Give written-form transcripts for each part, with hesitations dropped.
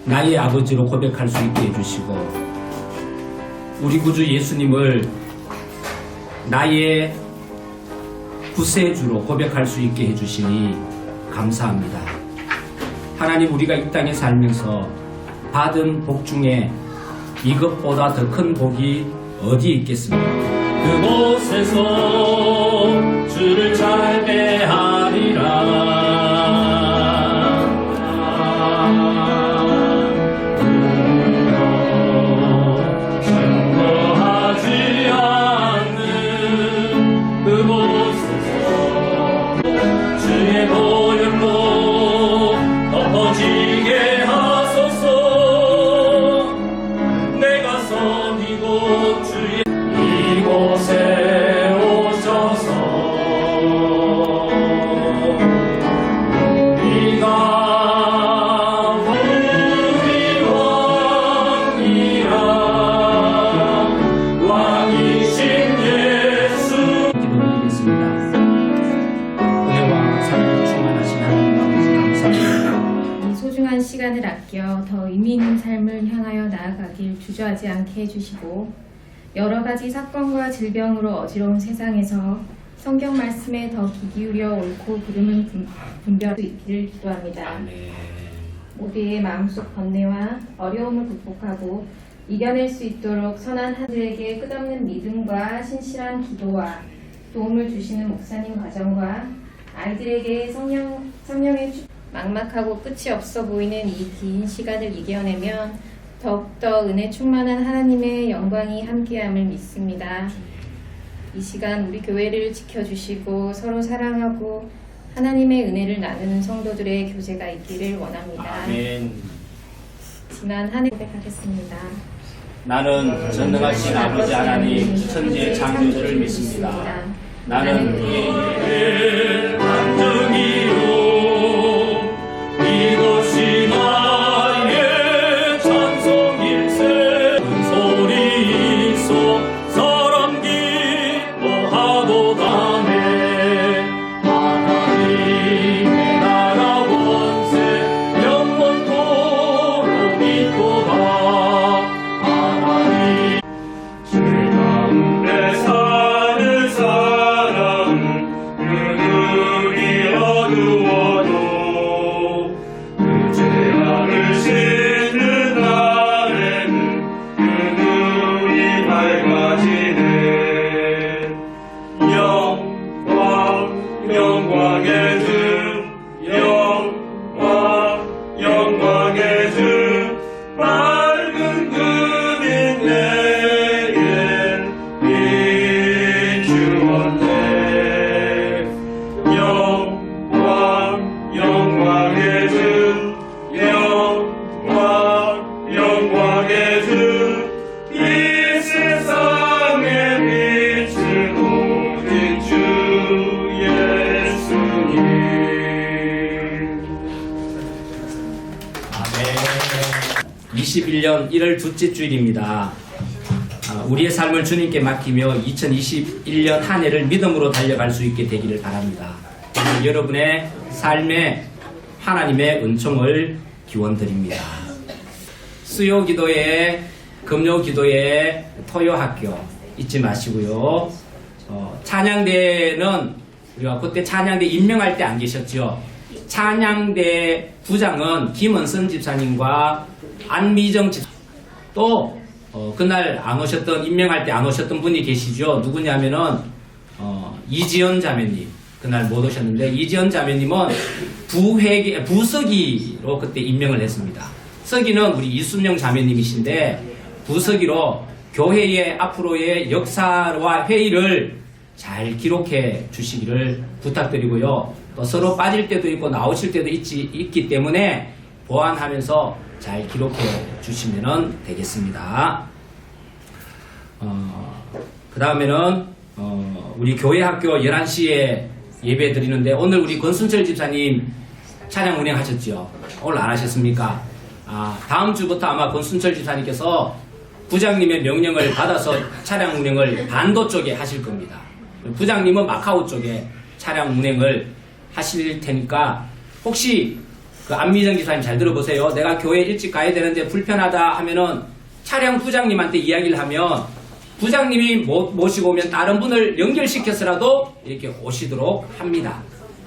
나의 아버지로 고백할 수 있게 해주시고 우리 구주 예수님을 나의 구세주로 고백할 수 있게 해주시니 감사합니다. 하나님, 우리가 이 땅에 살면서 받은 복 중에 이것보다 더 큰 복이 어디 있겠습니까? 그곳에서 주를 찬배하리라. 시간을 아껴 더 의미 있는 삶을 향하여 나아가길 주저하지 않게 해주시고 여러 가지 사건과 질병으로 어지러운 세상에서 성경 말씀에 더 귀 기울여 옳고 그름을 분별할 수 있기를 기도합니다. 모두의 마음속 번뇌와 어려움을 극복하고 이겨낼 수 있도록 선한 하늘에게 끝없는 믿음과 신실한 기도와 도움을 주시는 목사님 가정과 아이들에게 성령의 막막하고 끝이 없어 보이는 이 긴 시간을 이겨내면 더욱더 은혜 충만한 하나님의 영광이 함께함을 믿습니다. 이 시간 우리 교회를 지켜주시고 서로 사랑하고 하나님의 은혜를 나누는 성도들의 교제가 있기를 원합니다. 아멘. 지난 한 해 고백하겠습니다. 나는 전능하신 아버지 하나님 천지의 창조주를 믿습니다. 나는 그의 반증이요 이것이 나의 찬송일세. 큰 소리 있어 사람 기뻐하도다네. 하나님의 나라 원세 영원토록 있도다. 하나님 죄 가운데 사는 사람 그 눈이 어두워도 그 죄악을 씻는 날엔 그 눈이 밝아지네. 영광의 주 영광의 주 밝은 그빛 내겐 비추었네. 영광의 주 영광의 주 이 세상에 빛은 오직 주 예수님. 아멘. 21년 1월 둘째 주일입니다. 우리의 삶을 주님께 맡기며 2021년 한 해를 믿음으로 달려갈 수 있게 되기를 바랍니다. 여러분의 삶에 하나님의 은총을 기원드립니다. 수요 기도회, 금요 기도회, 토요 학교 잊지 마시고요. 찬양대는 우리가 그때 찬양대 임명할 때 안 계셨죠. 찬양대 부장은 김은선 집사님과 안미정 집사님, 또 그날 안 오셨던, 임명할 때 안 오셨던 분이 계시죠. 누구냐면은 이지연 자매님, 그날 못 오셨는데 이지연 자매님은 부서기로 그때 임명을 했습니다. 서기는 우리 이순영 자매님이신데 부서기로 교회의 앞으로의 역사와 회의를 잘 기록해 주시기를 부탁드리고요. 또 서로 빠질 때도 있고 나오실 때도 있기 때문에 보완하면서 잘 기록해 주시면 되겠습니다. 그 다음에는 우리 교회 학교 11시에 예배 드리는데 오늘 우리 권순철 집사님 찬양 운행하셨죠? 오늘 안 하셨습니까? 다음 주부터 아마 권순철 집사님께서 부장님의 명령을 받아서 차량 운행을 반도 쪽에 하실 겁니다. 부장님은 마카오 쪽에 차량 운행을 하실 테니까 혹시 그 안미정 집사님 잘 들어보세요. 내가 교회 일찍 가야 되는데 불편하다 하면은 차량 부장님한테 이야기를 하면 부장님이 모시고 오면 다른 분을 연결시켜서라도 이렇게 오시도록 합니다.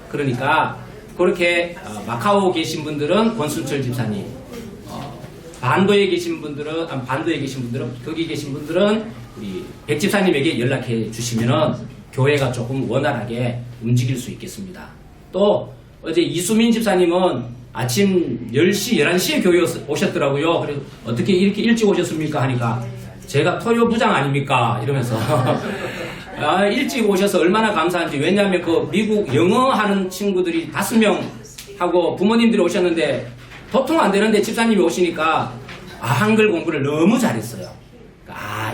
그러니까 그렇게 마카오 계신 분들은 권순철 집사님, 반도에 계신 분들은 거기 계신 분들은 우리 백 집사님에게 연락해 주시면은 교회가 조금 원활하게 움직일 수 있겠습니다. 또 어제 이수민 집사님은 아침 10시, 11시에 교회 오셨더라고요. 그래서 어떻게 이렇게 일찍 오셨습니까? 하니까 제가 토요 부장 아닙니까? 이러면서 일찍 오셔서 얼마나 감사한지. 왜냐하면 그 미국 영어 하는 친구들이 5명 하고 부모님들이 오셨는데 도통 안 되는데 집사님이 오시니까 한글 공부를 너무 잘했어요.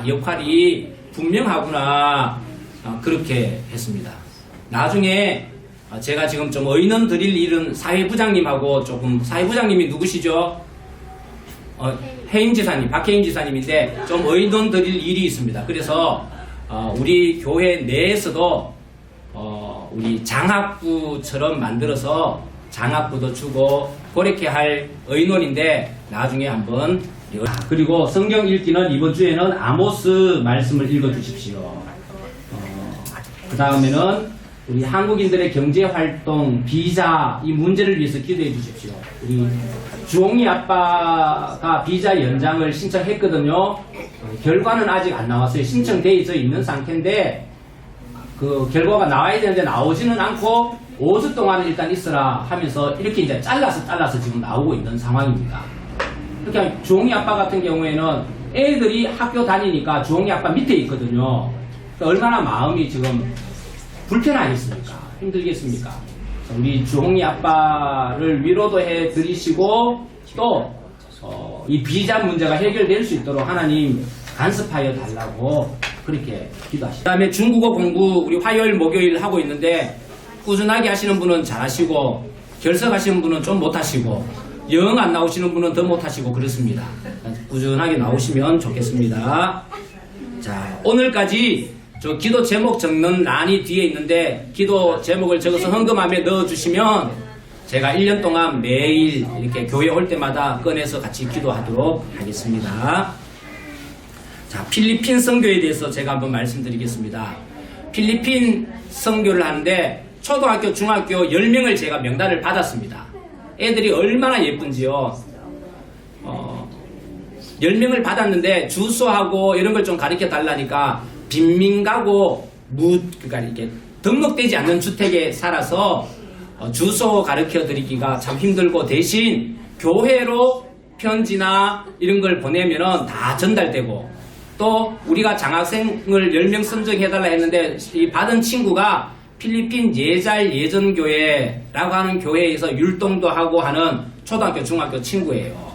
역할이 분명하구나. 그렇게 했습니다. 나중에 제가 지금 좀 의논 드릴 일은 사회부장님하고 조금, 사회부장님이 누구시죠? 혜인 지사님, 박혜인 지사님인데 좀 의논 드릴 일이 있습니다. 그래서 우리 교회 내에서도 우리 장학부처럼 만들어서 장학부도 주고 그렇게 할 의논인데 나중에 한번. 그리고 성경 읽기는 이번 주에는 아모스 말씀을 읽어 주십시오. 그 다음에는 우리 한국인들의 경제활동, 비자 이 문제를 위해서 기도해 주십시오. 우리 주홍이 아빠가 비자 연장을 신청했거든요. 결과는 아직 안 나왔어요. 신청되어 있는 상태인데 그 결과가 나와야 되는데 나오지는 않고 5주 동안 일단 있으라 하면서 이렇게 이제 잘라서 지금 나오고 있는 상황입니다. 그러니까 주홍이 아빠 같은 경우에는 애들이 학교 다니니까 주홍이 아빠 밑에 있거든요. 얼마나 마음이 지금 불편하겠습니까? 힘들겠습니까? 우리 주홍이 아빠를 위로도 해드리시고 또 이 비자 문제가 해결될 수 있도록 하나님 간섭하여 달라고 그렇게 기도하시죠. 그 다음에 중국어 공부 우리 화요일 목요일 하고 있는데 꾸준하게 하시는 분은 잘하시고 결석하시는 분은 좀 못하시고 영 안 나오시는 분은 더 못하시고 그렇습니다. 꾸준하게 나오시면 좋겠습니다. 자, 오늘까지 저 기도 제목 적는 란이 뒤에 있는데 기도 제목을 적어서 헌금함에 넣어주시면 제가 1년 동안 매일 이렇게 교회 올 때마다 꺼내서 같이 기도하도록 하겠습니다. 자, 필리핀 선교에 대해서 제가 한번 말씀드리겠습니다. 필리핀 선교를 하는데 초등학교, 중학교 10명을 제가 명단을 받았습니다. 애들이 얼마나 예쁜지요. 10명을 받았는데 주소하고 이런 걸 좀 가르쳐 달라니까 빈민가고 그러니까 이렇게 등록되지 않는 주택에 살아서 주소 가르쳐 드리기가 참 힘들고 대신 교회로 편지나 이런 걸 보내면은 다 전달되고 또 우리가 장학생을 10명 선정해달라 했는데 이 받은 친구가 필리핀 예잘 예전교회라고 하는 교회에서 율동도 하고 하는 초등학교, 중학교 친구예요.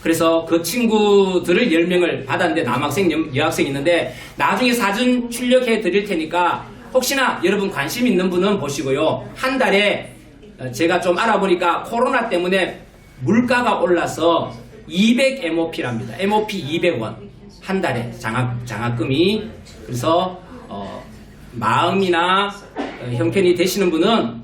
그래서 그 친구들을 10명을 받았는데 남학생, 여학생 있는데 나중에 사진 출력해 드릴 테니까 혹시나 여러분 관심 있는 분은 보시고요. 한 달에 제가 좀 알아보니까 코로나 때문에 물가가 올라서 200 MOP랍니다. MOP 200원. 한 달에 장학금이. 그래서 마음이나 형편이 되시는 분은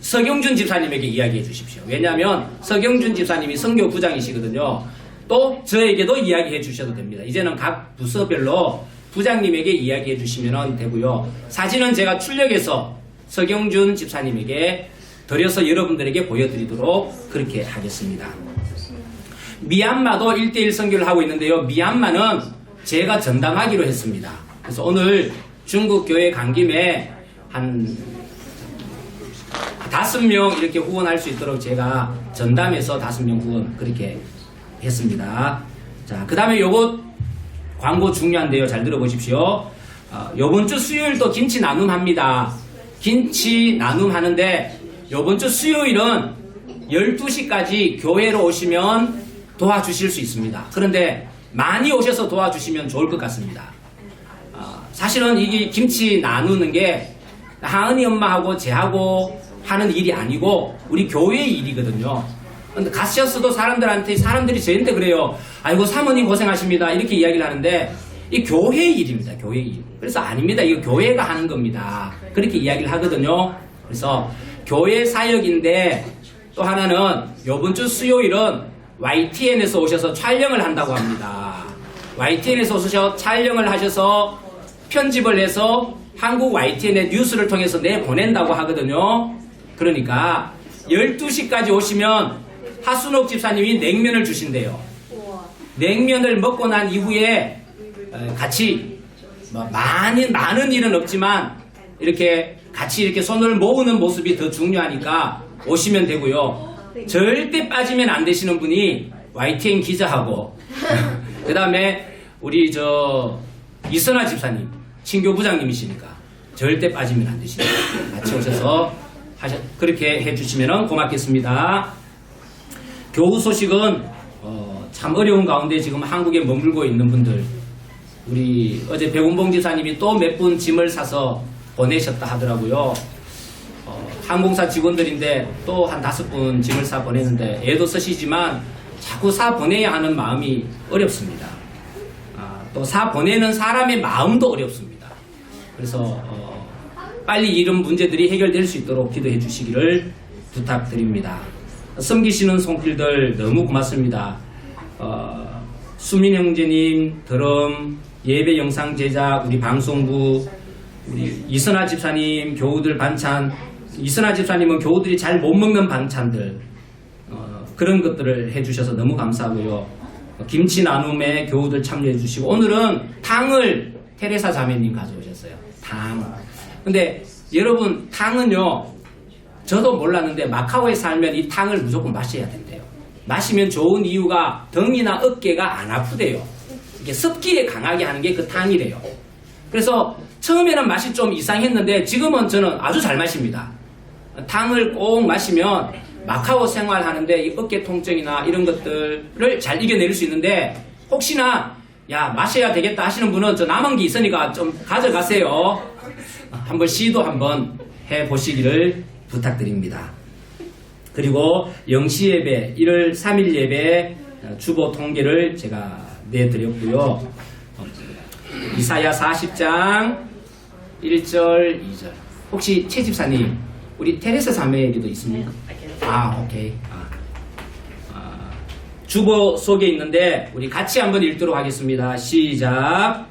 서경준 집사님에게 이야기해 주십시오. 왜냐하면 서경준 집사님이 선교부장이시거든요. 또 저에게도 이야기해 주셔도 됩니다. 이제는 각 부서별로 부장님에게 이야기해 주시면 되고요. 사진은 제가 출력해서 서경준 집사님에게 드려서 여러분들에게 보여드리도록 그렇게 하겠습니다. 미얀마도 1대1 선교를 하고 있는데요. 미얀마는 제가 전담하기로 했습니다. 그래서 오늘 중국 교회 간 김에 한 5명 이렇게 후원할 수 있도록 제가 전담해서 5명 후원 그렇게 했습니다. 자, 그 다음에 요거 광고 중요한데요. 잘 들어보십시오. 요번 주 수요일도 김치 나눔 합니다. 김치 나눔 하는데 요번 주 수요일은 12시까지 교회로 오시면 도와주실 수 있습니다. 그런데 많이 오셔서 도와주시면 좋을 것 같습니다. 사실은 이게 김치 나누는 게 하은이 엄마하고 제하고 하는 일이 아니고 우리 교회의 일이거든요. 근데 가셨어도 사람들이 저한테 그래요. 아이고 사모님 고생하십니다. 이렇게 이야기를 하는데 이 교회의 일입니다. 교회의 일. 그래서 아닙니다. 이거 교회가 하는 겁니다. 그렇게 이야기를 하거든요. 그래서 교회 사역인데 또 하나는 요번 주 수요일은 YTN에서 오셔서 촬영을 한다고 합니다. YTN에서 오셔서 촬영을 하셔서 편집을 해서 한국 YTN의 뉴스를 통해서 내보낸다고 하거든요. 그러니까 12시까지 오시면 하순옥 집사님이 냉면을 주신대요. 냉면을 먹고 난 이후에 같이 많은 일은 없지만 이렇게 같이 이렇게 손을 모으는 모습이 더 중요하니까 오시면 되고요. 절대 빠지면 안 되시는 분이 YTN 기자하고 그 다음에 우리 이선아 집사님 친교 부장님이시니까 절대 빠지면 안 되시니까 같이 오셔서 그렇게 해주시면 고맙겠습니다. 교우 소식은 참 어려운 가운데 지금 한국에 머물고 있는 분들, 우리 어제 백운봉 지사님이 또 몇 분 짐을 사서 보내셨다 하더라고요. 항공사 직원들인데 또 한 5분 짐을 사 보내는데 애도 쓰시지만 자꾸 사 보내야 하는 마음이 어렵습니다. 또 사 보내는 사람의 마음도 어렵습니다. 그래서 빨리 이런 문제들이 해결될 수 있도록 기도해 주시기를 부탁드립니다. 섬기시는 손길들 너무 고맙습니다. 수민 형제님, 드럼, 예배 영상 제작, 우리 방송부, 우리 이선아 집사님, 교우들 반찬, 이선아 집사님은 교우들이 잘 못 먹는 반찬들, 그런 것들을 해주셔서 너무 감사하고요. 김치 나눔에 교우들 참여해 주시고, 오늘은 탕을 테레사 자매님 가져오셨어요. 탕. 근데 여러분, 탕은요, 저도 몰랐는데 마카오에 살면 이 탕을 무조건 마셔야 된대요. 마시면 좋은 이유가 등이나 어깨가 안 아프대요. 이게 습기에 강하게 하는 게 그 탕이래요. 그래서 처음에는 맛이 좀 이상했는데 지금은 저는 아주 잘 마십니다. 탕을 꼭 마시면 마카오 생활하는데 이 어깨 통증이나 이런 것들을 잘 이겨낼 수 있는데, 혹시나 야 마셔야 되겠다 하시는 분은 저 남은 게 있으니까 좀 가져가세요. 한번 시도 한번 해보시기를 부탁드립니다. 그리고 영시 예배 1월 3일 예배 주보 통계를 제가 내드렸고요. 이사야 40장 1절 2절. 혹시 최 집사님 우리 테레사 자매에게도 있습니까? 오케이. 주보 속에 있는데 우리 같이 한번 읽도록 하겠습니다. 시작.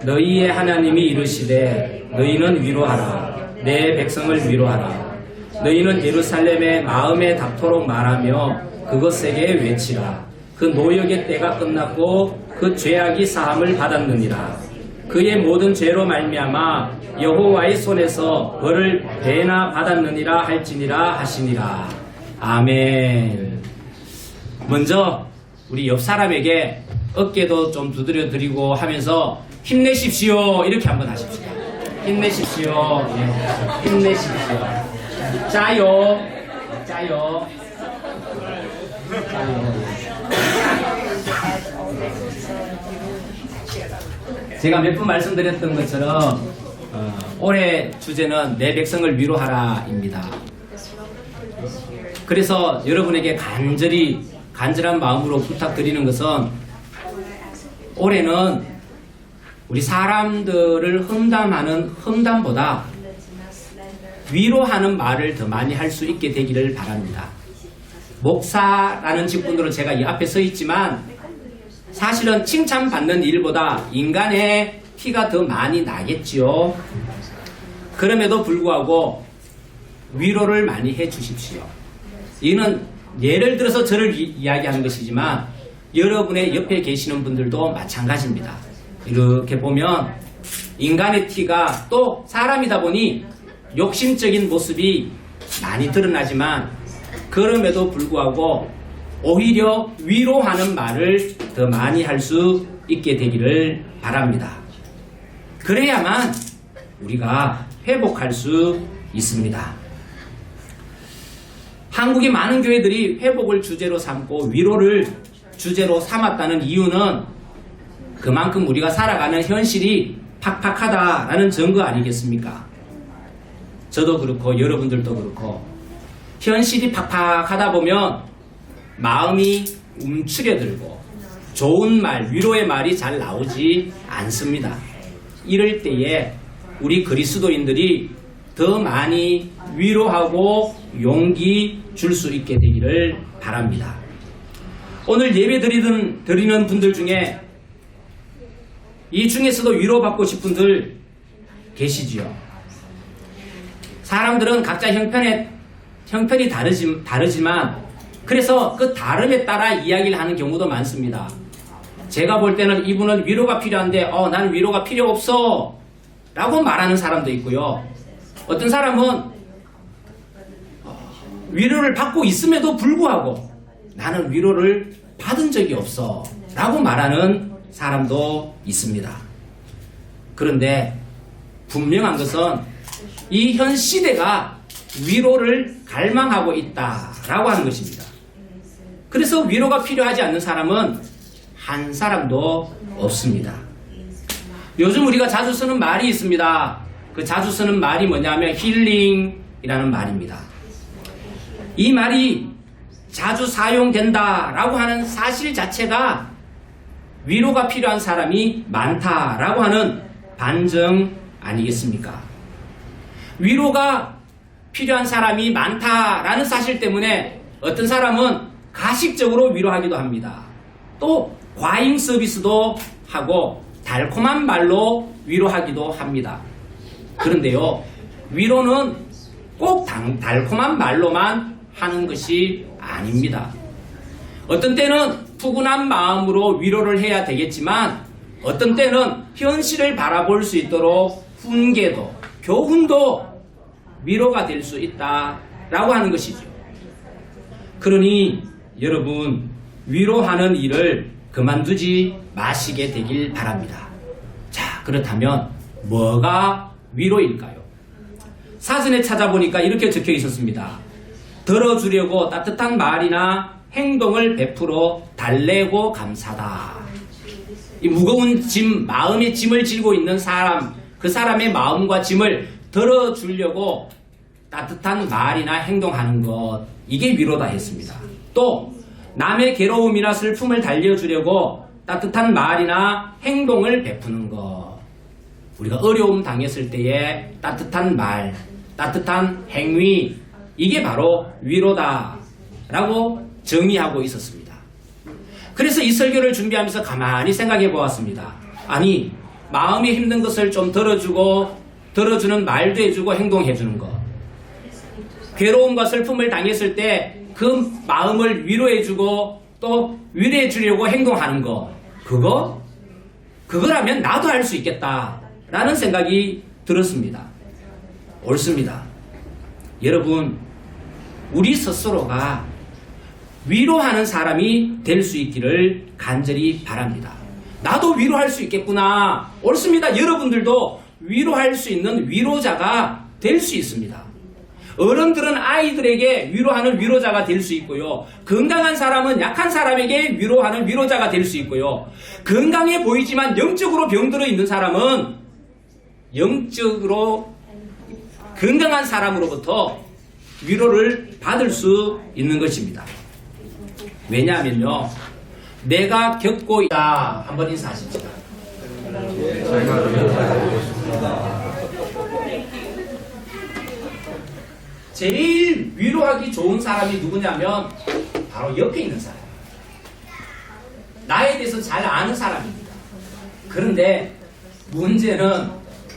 너희의 하나님이 이르시되 너희는 위로하라. 내 백성을 위로하라. 너희는 예루살렘에 마음에 닿도록 말하며 그것에게 외치라. 그 노역의 때가 끝났고 그 죄악이 사함을 받았느니라. 그의 모든 죄로 말미암아 여호와의 손에서 벌을 배나 받았느니라 할지니라 하시니라. 아멘. 먼저 우리 옆 사람에게 어깨도 좀 두드려 드리고 하면서 힘내십시오 이렇게 한번 하십시오. 힘내십시오. 예. 힘내십시오. 짜요. 짜요. 짜요. 제가 몇 번 말씀드렸던 것처럼 올해 주제는 내 백성을 위로하라입니다. 그래서 여러분에게 간절한 마음으로 부탁드리는 것은, 올해는 우리 사람들을 험담하는 험담보다 위로하는 말을 더 많이 할 수 있게 되기를 바랍니다. 목사라는 직분으로 제가 이 앞에 서 있지만 사실은 칭찬받는 일보다 인간의 티가 더 많이 나겠지요. 그럼에도 불구하고 위로를 많이 해 주십시오. 이는 예를 들어서 저를 이야기하는 것이지만 여러분의 옆에 계시는 분들도 마찬가지입니다. 이렇게 보면 인간의 티가, 또 사람이다 보니 욕심적인 모습이 많이 드러나지만 그럼에도 불구하고 오히려 위로하는 말을 더 많이 할 수 있게 되기를 바랍니다. 그래야만 우리가 회복할 수 있습니다. 한국의 많은 교회들이 회복을 주제로 삼고 위로를 주제로 삼았다는 이유는 그만큼 우리가 살아가는 현실이 팍팍하다라는 증거 아니겠습니까? 저도 그렇고 여러분들도 그렇고 현실이 팍팍하다 보면 마음이 움츠려들고 좋은 말, 위로의 말이 잘 나오지 않습니다. 이럴 때에 우리 그리스도인들이 더 많이 위로하고 용기 줄 수 있게 되기를 바랍니다. 오늘 예배 드리는 분들 중에 이 중에서도 위로받고 싶은 분들 계시지요. 사람들은 각자 형편이 다르지만 그래서 그 다름에 따라 이야기를 하는 경우도 많습니다. 제가 볼 때는 이분은 위로가 필요한데 나는 위로가 필요 없어 라고 말하는 사람도 있고요. 어떤 사람은 위로를 받고 있음에도 불구하고 나는 위로를 받은 적이 없어 라고 말하는 사람도 있습니다. 그런데 분명한 것은 이 현 시대가 위로를 갈망하고 있다라고 하는 것입니다. 그래서 위로가 필요하지 않는 사람은 한 사람도 없습니다. 요즘 우리가 자주 쓰는 말이 있습니다. 그 자주 쓰는 말이 뭐냐면 힐링이라는 말입니다. 이 말이 자주 사용된다라고 하는 사실 자체가 위로가 필요한 사람이 많다라고 하는 반증 아니겠습니까? 위로가 필요한 사람이 많다라는 사실 때문에 어떤 사람은 가식적으로 위로하기도 합니다. 또 과잉 서비스도 하고 달콤한 말로 위로하기도 합니다. 그런데요, 위로는 꼭 달콤한 말로만 하는 것이 아닙니다. 어떤 때는 푸근한 마음으로 위로를 해야 되겠지만 어떤 때는 현실을 바라볼 수 있도록 훈계도 교훈도 위로가 될 수 있다라고 하는 것이죠. 그러니 여러분 위로하는 일을 그만두지 마시게 되길 바랍니다. 자, 그렇다면 뭐가 위로일까요? 사전에 찾아보니까 이렇게 적혀 있었습니다. 들어주려고 따뜻한 말이나 행동을 베풀어 달래고 감사다. 이 무거운 짐, 마음의 짐을 지고 있는 사람, 그 사람의 마음과 짐을 들어주려고 따뜻한 말이나 행동하는 것, 이게 위로다 했습니다. 또 남의 괴로움이나 슬픔을 달래주려고 따뜻한 말이나 행동을 베푸는 것, 우리가 어려움 당했을 때에 따뜻한 말, 따뜻한 행위, 이게 바로 위로다라고 정의하고 있었습니다. 그래서 이 설교를 준비하면서 가만히 생각해 보았습니다. 아니, 마음이 힘든 것을 좀 들어주는 말도 해주고 행동해주는 것, 괴로움과 슬픔을 당했을 때 그 마음을 위로해주고 또 위로해주려고 행동하는 것, 그거라면 나도 할 수 있겠다라는 생각이 들었습니다. 옳습니다. 여러분, 우리 스스로가 위로하는 사람이 될 수 있기를 간절히 바랍니다. 나도 위로할 수 있겠구나. 옳습니다. 여러분들도 위로할 수 있는 위로자가 될 수 있습니다. 어른들은 아이들에게 위로하는 위로자가 될 수 있고요. 건강한 사람은 약한 사람에게 위로하는 위로자가 될 수 있고요. 건강해 보이지만 영적으로 병들어 있는 사람은 영적으로 건강한 사람으로부터 위로를 받을 수 있는 것입니다. 왜냐하면요, 내가 겪고 있다. 한번 인사하십시다. 제일 위로하기 좋은 사람이 누구냐면 바로 옆에 있는 사람, 나에 대해서 잘 아는 사람입니다. 그런데 문제는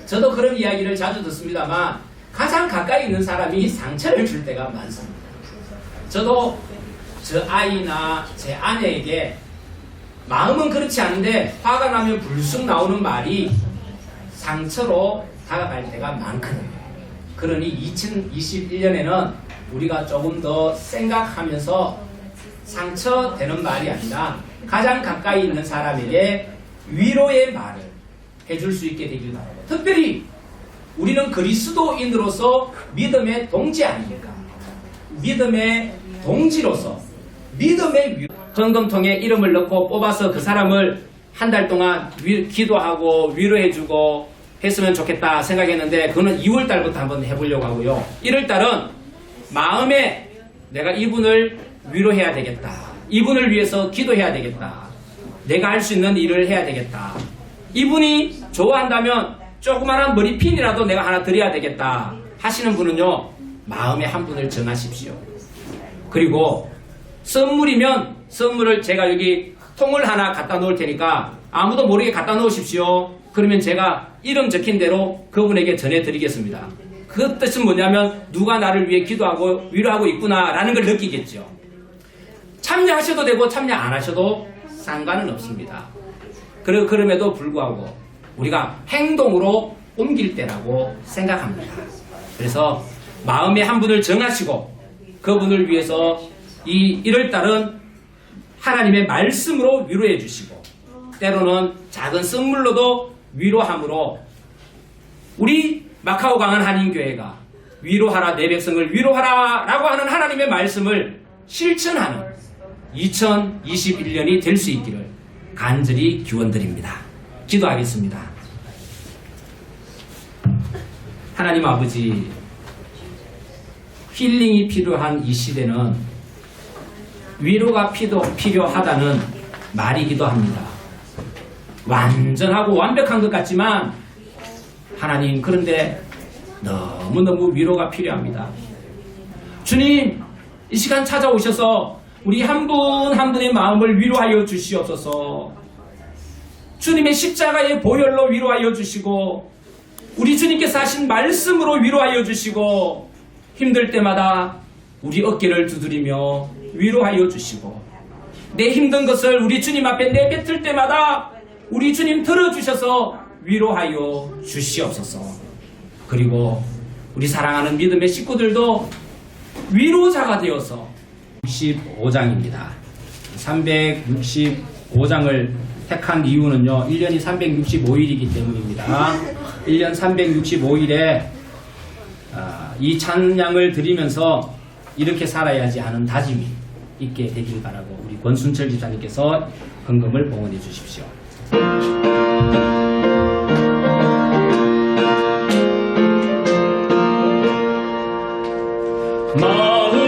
저도 그런 이야기를 자주 듣습니다만 가장 가까이 있는 사람이 상처를 줄 때가 많습니다. 저도 저 아이나 제 아내에게 마음은 그렇지 않은데 화가 나면 불쑥 나오는 말이 상처로 다가갈 때가 많거든요. 그러니 2021년에는 우리가 조금 더 생각하면서 상처되는 말이 아니라 가장 가까이 있는 사람에게 위로의 말을 해줄 수 있게 되길 바랍니다. 특별히 우리는 그리스도인으로서 믿음의 동지 아닙니까? 믿음의 동지로서 믿음의 위로, 헌금통에 이름을 넣고 뽑아서 그 사람을 한 달 동안 기도하고 위로해주고 했으면 좋겠다 생각했는데 그거는 2월달부터 한번 해보려고 하고요. 1월달은 마음에 내가 이분을 위로해야 되겠다, 이분을 위해서 기도해야 되겠다, 내가 할 수 있는 일을 해야 되겠다, 이분이 좋아한다면 조그마한 머리핀이라도 내가 하나 드려야 되겠다 하시는 분은요, 마음의 한 분을 정하십시오. 그리고 선물이면 선물을 제가 여기 통을 하나 갖다 놓을 테니까 아무도 모르게 갖다 놓으십시오. 그러면 제가 이름 적힌 대로 그분에게 전해드리겠습니다. 그 뜻은 뭐냐면 누가 나를 위해 기도하고 위로하고 있구나라는 걸 느끼겠죠. 참여하셔도 되고 참여 안 하셔도 상관은 없습니다. 그럼에도 불구하고 우리가 행동으로 옮길 때라고 생각합니다. 그래서 마음의 한 분을 정하시고 그분을 위해서 이 1월달은 하나님의 말씀으로 위로해 주시고 때로는 작은 선물로도 위로함으로 우리 마카오 강한 한인교회가 위로하라 내 백성을 위로하라 라고 하는 하나님의 말씀을 실천하는 2021년이 될 수 있기를 간절히 기원드립니다. 기도하겠습니다. 하나님 아버지, 힐링이 필요한 이 시대는 위로가 필요하다는 말이기도 합니다. 완전하고 완벽한 것 같지만 하나님, 그런데 너무너무 위로가 필요합니다. 주님, 이 시간 찾아오셔서 우리 한 분 한 분의 마음을 위로하여 주시옵소서. 주님의 십자가의 보혈로 위로하여 주시고 우리 주님께서 하신 말씀으로 위로하여 주시고 힘들 때마다 우리 어깨를 두드리며 위로하여 주시고 내 힘든 것을 우리 주님 앞에 내뱉을 때마다 우리 주님 들어주셔서 위로하여 주시옵소서. 그리고 우리 사랑하는 믿음의 식구들도 위로자가 되어서 65장입니다. 365장을 택한 이유는요, 1년이 365일이기 때문입니다. 1년 365일에 이 찬양을 드리면서 이렇게 살아야지 하는 다짐이 있게 되길 바라고 우리 권순철 집사님께서 헌금을 봉헌해 주십시오.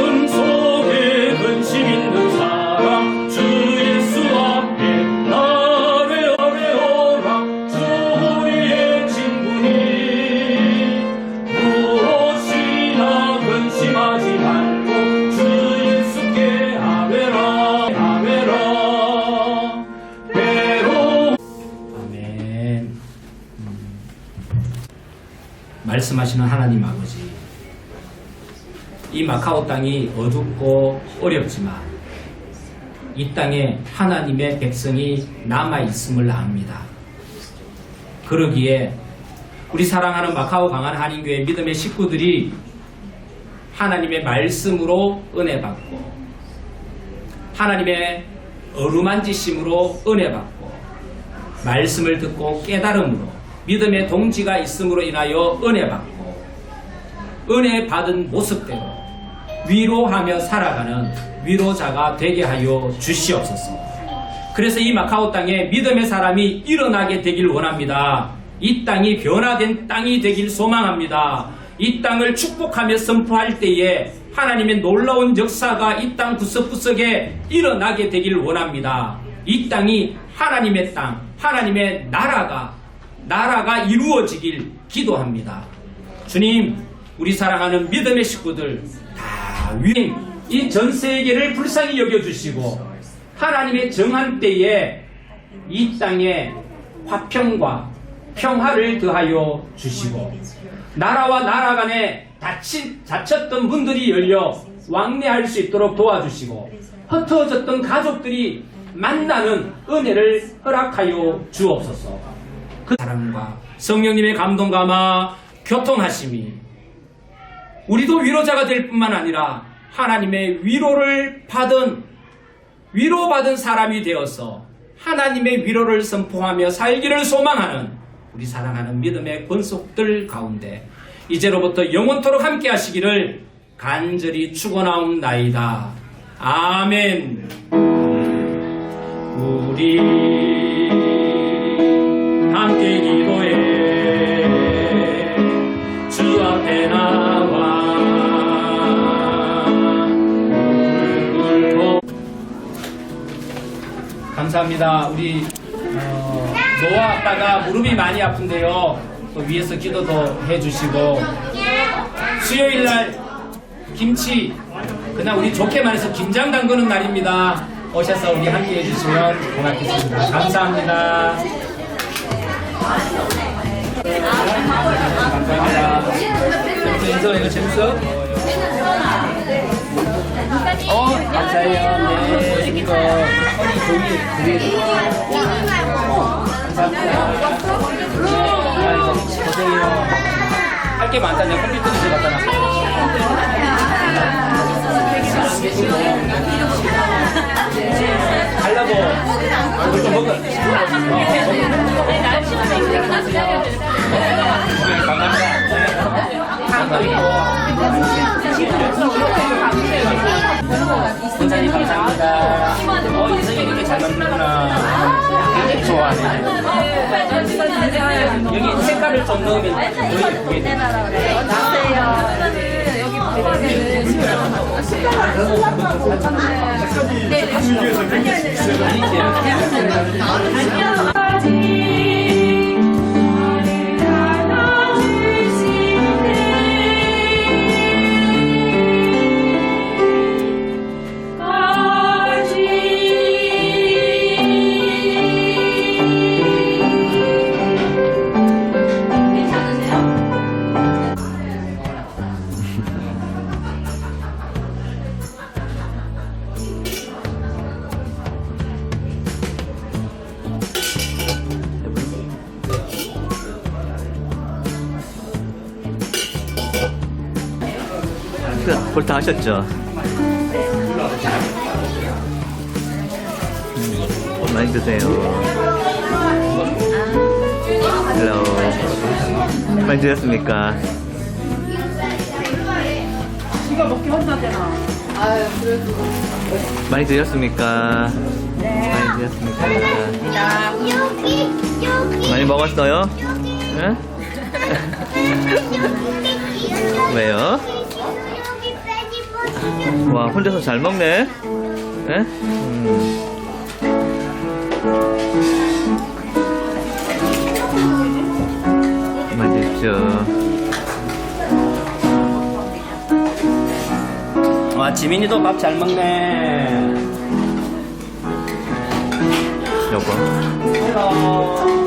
마음속에 근심 있는 사람 주 예수 앞에 나를 어뢰오라. 주 우리의 친구니 무엇이나 근심하지 말고 주 예수께 아뢰라 아뢰라. 아멘. 말씀하시는 하나님 아버지, 이 마카오 땅이 어둡고 어렵지만 이 땅에 하나님의 백성이 남아있음을 압니다. 그러기에 우리 사랑하는 마카오 강한 한인교회 믿음의 식구들이 하나님의 말씀으로 은혜 받고 하나님의 어루만지심으로 은혜 받고 말씀을 듣고 깨달음으로 믿음의 동지가 있음으로 인하여 은혜 받고 은혜 받은 모습대로 위로하며 살아가는 위로자가 되게 하여 주시옵소서. 그래서 이 마카오 땅에 믿음의 사람이 일어나게 되길 원합니다. 이 땅이 변화된 땅이 되길 소망합니다. 이 땅을 축복하며 선포할 때에 하나님의 놀라운 역사가 이 땅 구석구석에 일어나게 되길 원합니다. 이 땅이 하나님의 땅, 하나님의 나라가 이루어지길 기도합니다. 주님, 우리 사랑하는 믿음의 식구들 다 위임 이 전 세계를 불쌍히 여겨주시고 하나님의 정한 때에 이 땅에 화평과 평화를 더하여 주시고 나라와 나라 간에 다쳤던 문들이 열려 왕래할 수 있도록 도와주시고 흩어졌던 가족들이 만나는 은혜를 허락하여 주옵소서. 그 사랑과 성령님의 감동 감화 교통하심이 우리도 위로자가 될 뿐만 아니라 하나님의 위로받은 사람이 되어서 하나님의 위로를 선포하며 살기를 소망하는 우리 사랑하는 믿음의 권속들 가운데 이제로부터 영원토록 함께 하시기를 간절히 축원하옵나이다. 아멘. 우리 함께 기도해 주 앞에 나와 감사합니다. 우리 노아 아빠가 무릎이 많이 아픈데요. 또 위에서 기도도 해주시고 수요일날 김치, 그냥 우리 좋게 말해서 김장 담그는 날입니다. 오셔서 우리 함께 해주시면 고맙겠습니다. 감사합니다. 감사합니다. 인서 이거 재밌어? 감사해요. 네, 이거 허니 종이 감사합니다. 아이고, 고생해요. 할 게 많다. 내가 컴퓨터 좀 갖다 놔. 하려고 이걸 좀 먹어. 원장님 감사합니다. 인성이 이렇게 잘 만드는구나. 굉장히 좋아하네. 여기 색깔을 좀 넣으면 더 예쁘게 돼. 볼 다 하셨죠? 많이 드세요. 헬로. 많이 드셨습니까? 많이 드셨습니까? 많이 드셨습니까? 많이 먹었어요? 응? 왜요? 와, 혼자서 잘 먹네? 에? 맛있죠? 와, 지민이도 밥 잘 먹네. 여보. 헬로.